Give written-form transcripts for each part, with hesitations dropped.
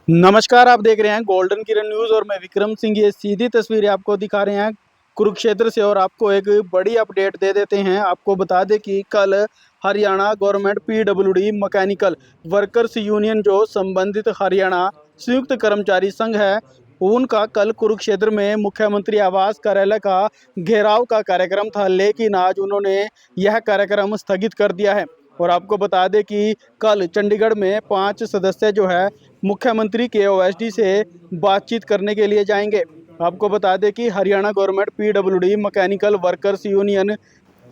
नमस्कार, आप देख रहे हैं गोल्डन किरण न्यूज़ और मैं विक्रम सिंह। ये सीधी तस्वीरें आपको दिखा रहे हैं कुरुक्षेत्र से और आपको एक बड़ी अपडेट दे देते हैं। आपको बता दें कि कल Haryana government PWD mechanical workers union जो संबंधित हरियाणा संयुक्त कर्मचारी संघ है, उनका कल कुरुक्षेत्र में मुख्यमंत्री आवास कार्यालय का घेराव का कार्यक्रम था, लेकिन आज उन्होंने यह कार्यक्रम स्थगित कर दिया है। और आपको बता दें कि कल चंडीगढ़ में 5 सदस्य जो है मुख्यमंत्री के ओएसडी से बातचीत करने के लिए जाएंगे। आपको बता दें कि Haryana government PWD mechanical workers union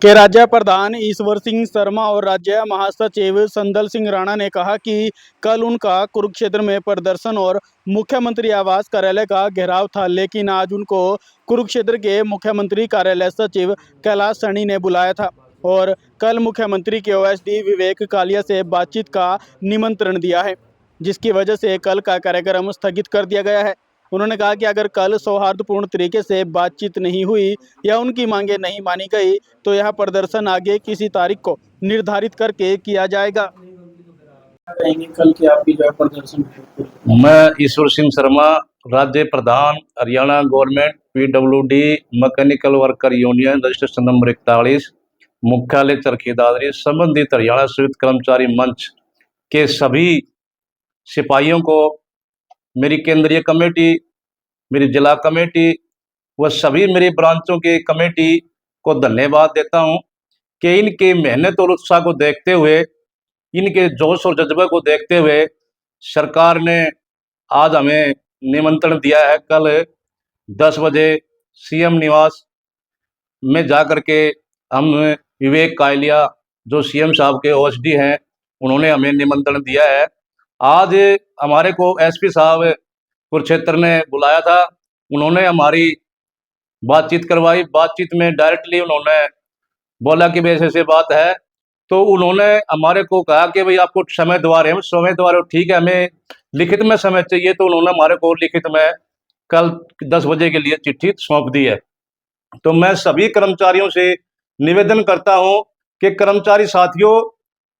के राज्य प्रधान ईश्वर सिंह शर्मा और राज्य महासचिव संदल सिंह राणा ने कहा कि कल उनका कुरुक्षेत्र में प्रदर्शन और मुख्यमंत्री आवास कार्यालय का घेराव था, लेकिन आज उनको कुरुक्षेत्र के मुख्यमंत्री कार्यालय सचिव कैलाश सैनी ने बुलाया था और कल मुख्यमंत्री के ओएसडी विवेक कालिया से बातचीत का निमंत्रण दिया है, जिसकी वजह से कल का कार्यक्रम स्थगित कर दिया गया है। उन्होंने कहा कि अगर कल सौहार्दपूर्ण तरीके से बातचीत नहीं हुई या उनकी मांगें नहीं मानी गई तो यह प्रदर्शन आगे किसी तारीख को निर्धारित करके किया जाएगा। कहेंगे कल की आपकी जो है प्रदर्शन? मैं ईश्वर सिंह शर्मा, राज्य प्रधान Haryana government PWD mechanical worker union registration number 41 मुख्यालय चरखी दादरी संबंधित हरियाणा संयुक्त कर्मचारी मंच के सभी सिपाहियों को, मेरी केंद्रीय कमेटी, मेरी जिला कमेटी व सभी मेरी ब्रांचों की कमेटी को धन्यवाद देता हूं कि इनके मेहनत और उत्साह को देखते हुए, इनके जोश और जज्बे को देखते हुए सरकार ने आज हमें निमंत्रण दिया है। कल 10 बजे सीएम निवास में जाकर के हम विवेक कालिया जो सीएम साहब के ओएसडी हैं, उन्होंने हमें निमंत्रण दिया है। आज हमारे को एसपी साहब कुरुक्षेत्र ने बुलाया था, उन्होंने हमारी बातचीत करवाई। बातचीत में डायरेक्टली उन्होंने बोला कि भाई ऐसे बात है, तो उन्होंने हमारे को कहा कि भाई आपको समय दवा रहे हैं, समय दवा रहे हो, ठीक है, हमें लिखित में समय चाहिए। तो उन्होंने हमारे को लिखित में कल 10 बजे के लिए चिट्ठी सौंप दी है। तो मैं सभी कर्मचारियों से निवेदन करता हूं कि कर्मचारी साथियों,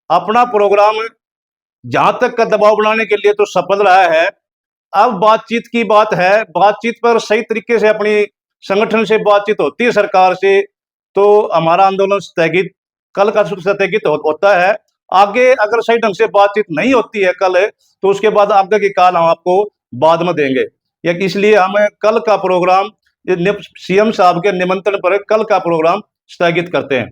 अपना प्रोग्राम जहां तक का दबाव बनाने के लिए तो सफल रहा है, अब बातचीत की बात है। बातचीत पर सही तरीके से अपनी संगठन से बातचीत होती है सरकार से, तो हमारा आंदोलन स्थगित कल का स्थगित होता है। आगे अगर सही ढंग से बातचीत नहीं होती है कल, तो उसके बाद आगे की काल हम आपको बाद में देंगे। इसलिए हम कल का प्रोग्राम सीएम साहब के निमंत्रण पर कल का प्रोग्राम स्थगित करते हैं।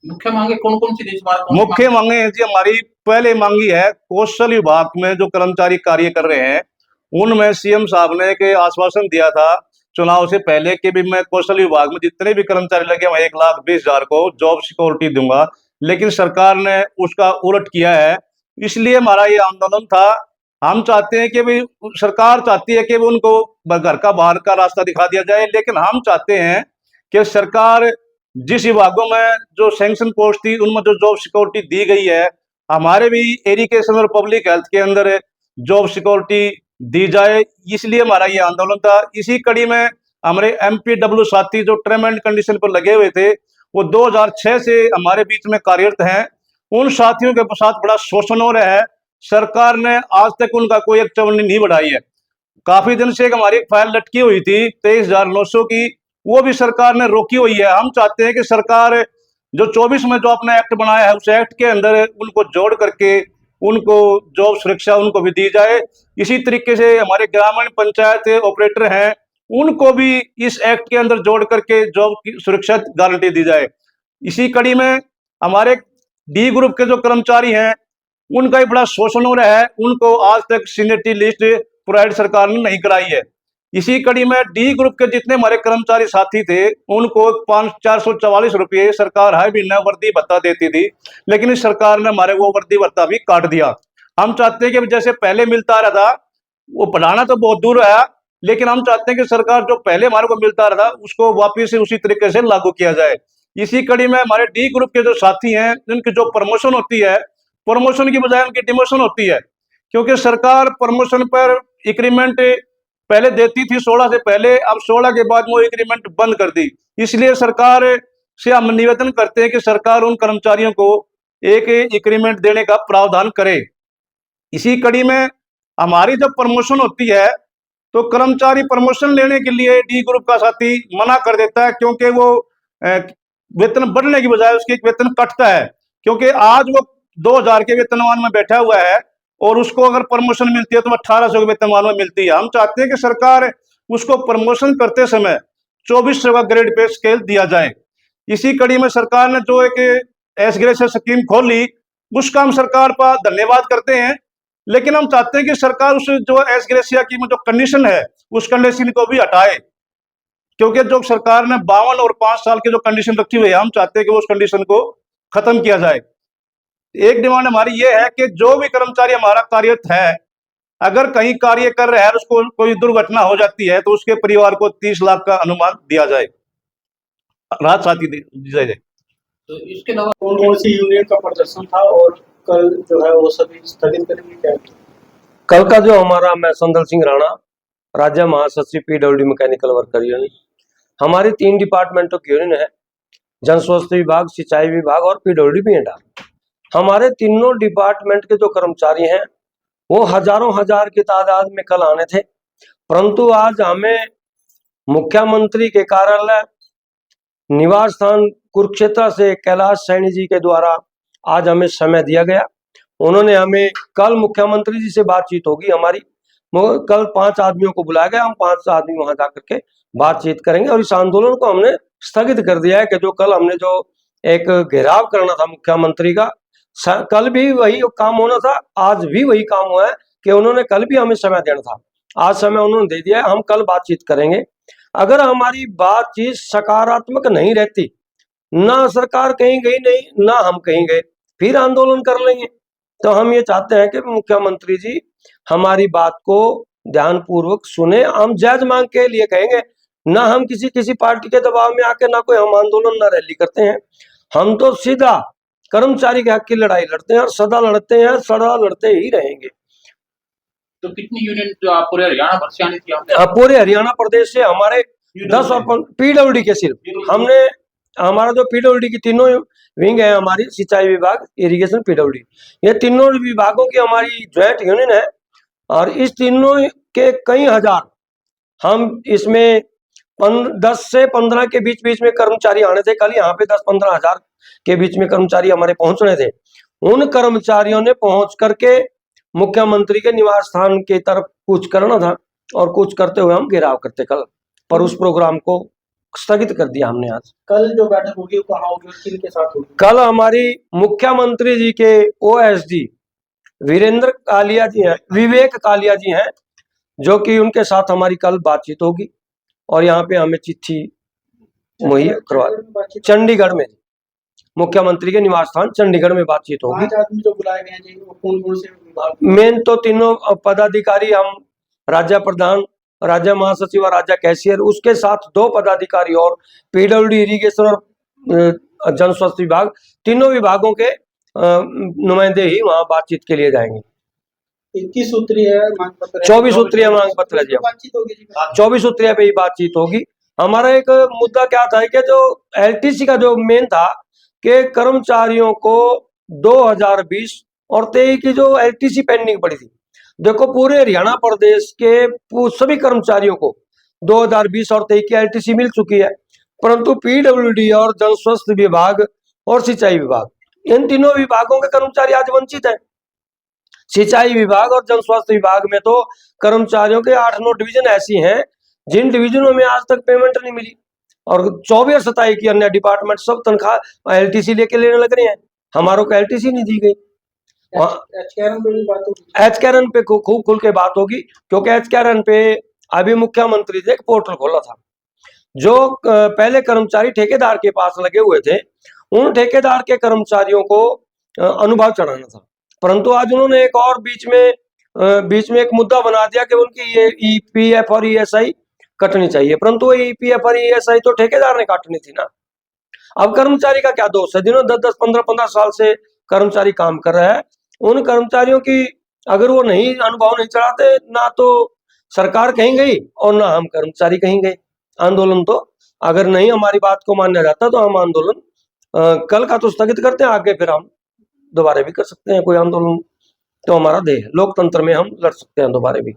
मुख्य मांगे कौन कौन सी थी इस बार? मुख्य मांगे हैं जी, हमारी पहले मांगी है कौशल विभाग में जो कर्मचारी कार्य कर रहे हैं, उनमें सीएम साहब ने के आश्वासन दिया था चुनाव से पहले कि भी मैं कौशल विभाग में जितने भी कर्मचारी लगे मैं 1,20,000 को जॉब सिक्योरिटी दूंगा, लेकिन सरकार ने उसका उलट किया है। इसलिए हमारा ये आंदोलन था। हम चाहते हैं कि भाई, सरकार चाहती है कि उनको घर का बाहर का रास्ता दिखा दिया जाए, लेकिन हम चाहते हैं कि सरकार जिस विभागों में जो सैंक्शन पोस्ट थी उनमें जो जॉब सिक्योरिटी दी गई है, हमारे भी एजुकेशन और पब्लिक हेल्थ के अंदर जॉब सिक्योरिटी दी जाए। इसलिए हमारा ये आंदोलन था। इसी कड़ी में हमारे एमपीडब्ल्यू साथी जो टर्म एंड कंडीशन पर लगे हुए थे, वो 2006 से हमारे बीच में कार्यरत हैं। उन साथियों के साथ बड़ा शोषण हो रहा है। सरकार ने आज तक उनका कोई एक चवन्नी नहीं बढ़ाई है। काफी दिन से एक हमारी फाइल लटकी हुई थी 23,900 की, वो भी सरकार ने रोकी हुई है। हम चाहते हैं कि सरकार जो 24 में जो अपना एक्ट बनाया है, उस एक्ट के अंदर उनको जोड़ करके उनको जॉब सुरक्षा उनको भी दी जाए। इसी तरीके से हमारे ग्रामीण पंचायत ऑपरेटर हैं, उनको भी इस एक्ट के अंदर जोड़ करके जॉब की सुरक्षा गारंटी दी जाए। इसी कड़ी में हमारे डी ग्रुप के जो कर्मचारी हैं, उनका भी बड़ा शोषण हो रहा है। उनको आज तक सीनियरिटी लिस्ट प्रोवाइड सरकार ने नहीं कराई है। इसी कड़ी में डी ग्रुप के जितने हमारे कर्मचारी साथी थे, उनको 444 रुपये सरकार हर महीना वर्दी भत्ता देती थी, लेकिन इस सरकार ने हमारे वो वर्दी भत्ता भी काट दिया। हम चाहते हैं कि जैसे पहले मिलता रहा था, वो बढ़ाना तो बहुत दूर है, लेकिन हम चाहते हैं कि सरकार जो पहले हमारे को मिलता रहा था उसको वापिस से उसी तरीके से लागू किया जाए। इसी कड़ी में हमारे डी ग्रुप के जो साथी हैं, जिनकी जो प्रमोशन होती है, प्रमोशन की बजाय उनकी डिमोशन होती है, क्योंकि सरकार प्रमोशन पर इंक्रीमेंट पहले देती थी 16 से पहले, अब 16 के बाद वो इंक्रीमेंट बंद कर दी। इसलिए सरकार से हम निवेदन करते हैं कि सरकार उन कर्मचारियों को एक इंक्रीमेंट देने का प्रावधान करे। इसी कड़ी में हमारी जब प्रमोशन होती है तो कर्मचारी प्रमोशन लेने के लिए डी ग्रुप का साथी मना कर देता है, क्योंकि वो वेतन बढ़ने की बजाय उसकी वेतन कटता है। क्योंकि आज वो 2000 के वेतनमान में बैठा हुआ है और उसको अगर प्रमोशन मिलती है तो 1800 के वेतनमान में मिलती है। हम चाहते हैं कि सरकार उसको प्रमोशन करते समय 2400 का ग्रेड पे स्केल दिया जाए। इसी कड़ी में सरकार ने जो एक एस ग्रेशियर स्कीम खोली, उसका हम सरकार का धन्यवाद करते हैं। लेकिन हम चाहते हैं कि सरकार उस जो एस ग्रेशिया की जो कंडीशन है उस कंडीशन को भी हटाए, क्योंकि जो सरकार ने 52 और 5 साल की जो कंडीशन रखी हुई है, हम चाहते हैं कि उस कंडीशन को खत्म किया जाए। एक डिमांड हमारी ये है कि जो भी कर्मचारी हमारा कार्यरत है, अगर कहीं कार्य कर रहा है और उसको कोई दुर्घटना हो जाती है तो उसके परिवार को 30 लाख का अनुमान दिया जाए, राहत साथी दी जाए। तो इसके अलावा कौन कौन सी यूनियन का प्रदर्शन था और कल जो है वो सभी स्थगित करेंगे क्या? कल का जो हमारा, मैं संदल सिंह राणा, राज्य महासचिव पीडब्ल्यूडी मैकेनिकल वर्कर यूनियन, हमारी 3 डिपार्टमेंटों की यूनियन है, जन स्वास्थ्य विभाग, सिंचाई विभाग और पीडब्ल्यूडी पीएनआर। हमारे तीनों डिपार्टमेंट के जो कर्मचारी हैं वो हजारों हजार की तादाद में कल आने थे, परंतु आज हमें मुख्यमंत्री के कार्यालय निवास स्थान कुरुक्षेत्र से कैलाश सैनी जी के द्वारा आज हमें समय दिया गया। उन्होंने हमें, कल मुख्यमंत्री जी से बातचीत होगी हमारी, कल 5 आदमियों को बुलाया गया, हम 5 आदमी वहां जाकर के बातचीत करेंगे। और इस आंदोलन को हमने स्थगित कर दिया है कि जो कल हमने जो एक घेराव करना था मुख्यमंत्री का, कल भी वही काम होना था, आज भी वही काम हुआ है कि उन्होंने कल भी हमें समय देना था, आज समय उन्होंने दे दिया है, हम कल बातचीत करेंगे। अगर हमारी बातचीत सकारात्मक नहीं रहती, ना सरकार कहीं गई नहीं ना हम कहीं गए, फिर आंदोलन कर लेंगे। तो हम ये चाहते हैं कि मुख्यमंत्री जी हमारी बात को ध्यानपूर्वक सुने। हम जायज मांग के लिए कहेंगे, ना हम किसी पार्टी के दबाव में आके ना कोई हम आंदोलन ना रैली करते हैं। हम तो सीधा कर्मचारी के हक की लड़ाई लड़ते हैं और सदा लड़ते हैं, सदा लड़ते ही रहेंगे। तो कितनी यूनियन जो आप पूरे हरियाणा भर से आनी थी? पूरे हरियाणा प्रदेश से हमारे 10 और पीडब्ल्यूडी के सिर्फ हमने, हमारा जो पीडब्ल्यूडी की तीनों विंग है, हमारी सिंचाई विभाग, इरिगेशन, पीडब्ल्यूडी, ये तीनों विभागों की हमारी ज्वाइंट यूनियन है। और इस तीनों के कई हजार, हम इसमें 10 से 15 के बीच में कर्मचारी आने थे। कल यहाँ पे 10-15 हजार के बीच में कर्मचारी हमारे पहुंचने थे। उन कर्मचारियों ने पहुंच करके मुख्यमंत्री के निवास स्थान की तरफ कूच करना था और कूच करते हुए हम घेराव करते कल, पर उस प्रोग्राम को स्थगित कर दिया हमने। आज कल जो बैठक होगी वो कहाँ होगी और किनके साथ होगी? कल हमारी मुख्यमंत्री जी के ओएसडी वीरेंद्र कालिया जी हैं, विवेक कालिया जी हैं, जो कि उनके साथ हमारी कल बातचीत होगी और यहाँ पे हमें चिट्ठी मुहैया करवा, चंडीगढ़ में, मुख्यमंत्री के निवास स्थान चंडीगढ़ में बातचीत होगी। 5 आदमी जो बुलाए गए हैं वो कौन कौन से विभाग? मेन तो तीनों पदाधिकारी, हम राज्य प्रधान, राज्य महासचिव और राज्य कैशियर, उसके साथ 2 पदाधिकारी और पीडब्ल्यूडी, इरिगेशन और जन स्वास्थ्य विभाग, तीनों विभागों के नुमाइंदे ही वहां बातचीत के लिए जाएंगे। 21 सूत्रीय मांग पत्र, 24 सूत्रीय मांग पत्र है जी, बातचीत होगी जी। 24 सूत्रीय पे ही बातचीत होगी। हमारा एक मुद्दा क्या था कि जो एलटीसी का जो मेन था कि कर्मचारियों को 2020 और 23 की जो एलटीसी पेंडिंग पड़ी थी, देखो पूरे हरियाणा प्रदेश के सभी कर्मचारियों को 2020 और 23 की एलटीसी मिल चुकी है, परंतु पीडब्ल्यूडी और जन स्वास्थ्य विभाग और सिंचाई विभाग, इन तीनों विभागों के कर्मचारी आज वंचित हैं। सिंचाई विभाग और जन स्वास्थ्य विभाग में तो कर्मचारियों के 8-9 डिवीजन ऐसी हैं जिन डिवीजनों में आज तक पेमेंट नहीं मिली, और 24 और 27 की अन्य डिपार्टमेंट सब तनख्वाह एलटीसी लेने लग रहे हैं, हमारों को एलटीसी नहीं दी गई। एचकेआरएन पे खूब खुल के बात होगी, क्योंकि एचकेआरएन पे अभी मुख्यमंत्री ने एक पोर्टल खोला था। जो पहले कर्मचारी ठेकेदार के पास लगे हुए थे, उन ठेकेदार के कर्मचारियों को अनुभाग चढ़ाना था, परंतु आज उन्होंने एक और बीच में एक मुद्दा बना दिया कि उनकी ये ईपीएफ और ईएसआई कटनी चाहिए, परंतु ईपीएफ और ईएसआई तो ठेकेदार ने काटनी थी ना। अब कर्मचारी का क्या दोष है? जिन्होंने 10-10, 15-15 साल से कर्मचारी काम कर रहा है, उन कर्मचारियों की अगर वो नहीं अनुभव नहीं चढ़ाते, ना तो सरकार कहीं गई और ना हम कर्मचारी कहीं गए। आंदोलन तो अगर नहीं हमारी बात को माना जाता तो हम आंदोलन कल का तो स्थगित करते हैं, आगे फिर हम दोबारा भी कर सकते हैं कोई आंदोलन तो हमारा देह है। लोकतंत्र में हम लड़ सकते हैं दोबारा भी।